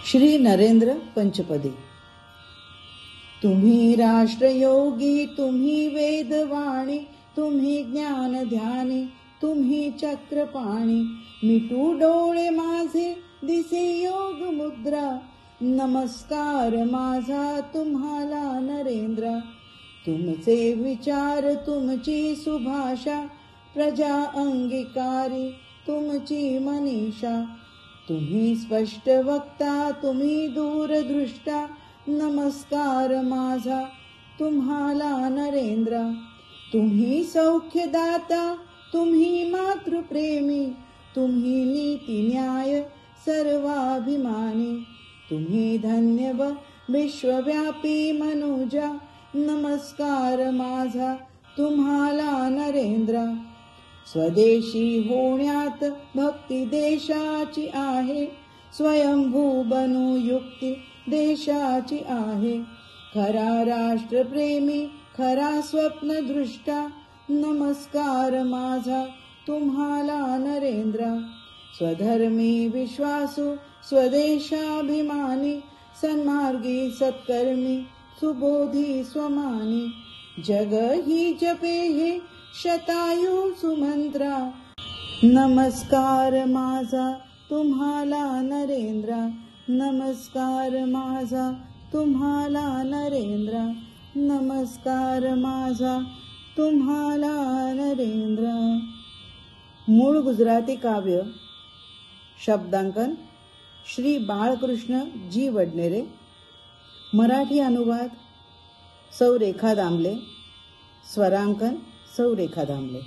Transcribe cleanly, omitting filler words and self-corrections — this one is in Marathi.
श्री नरेंद्र पंचपदी। तुम्ही राष्ट्रयोगी, तुम्ही वेदवाणी, तुम्ही ज्ञान ध्यानी, तुम्ही चक्रपाणी, मिटू डोळे माझे दिसे योग मुद्रा, नमस्कार माझा तुम्हाला नरेंद्र। तुमचे विचार तुमची सुभाषा, प्रजा अंगीकारी तुमची मनीषा, तुम्ही स्पष्ट वक्ता तुम्ही दूरदृष्टा, नमस्कार माझा तुम्हाला नरेंद्र। तुम्ही सौख्यदाता तुम्ही मातृप्रेमी, तुम्ही नीती न्याय सर्वाभिमानी, तुम्ही धन्य व विश्वव्यापी मनुजा, नमस्कार माझा तुम्हाला नरेंद्र। स्वदेशी होण्यात भक्ती देशाची आहे, स्वयंभू बनू युक्ती देशाची आहे, खरा राष्ट्रप्रेमी खरा स्वप्नदृष्टा, नमस्कार माझा तुम्हाला नरेंद्र। स्वधर्मी विश्वासू स्वदेशाभिमानी, सन्मार्गी सत्कर्मी सुबोधी स्वमानी, जग ही जपे हे शतायू सुमंत्रा, नमस्कार माझा तुम्हाला नरेंद्र। नमस्कार माझा तुम्हाला नरेंद्र, नमस्कार माझा तुम्हाला नरेंद्र। मूळ गुजराती काव्य, शब्दांकन श्री बाळकृष्ण जी वडनेरे, मराठी अनुवाद सौ रेखा दामले, स्वरांकन सौ रेखा दामले।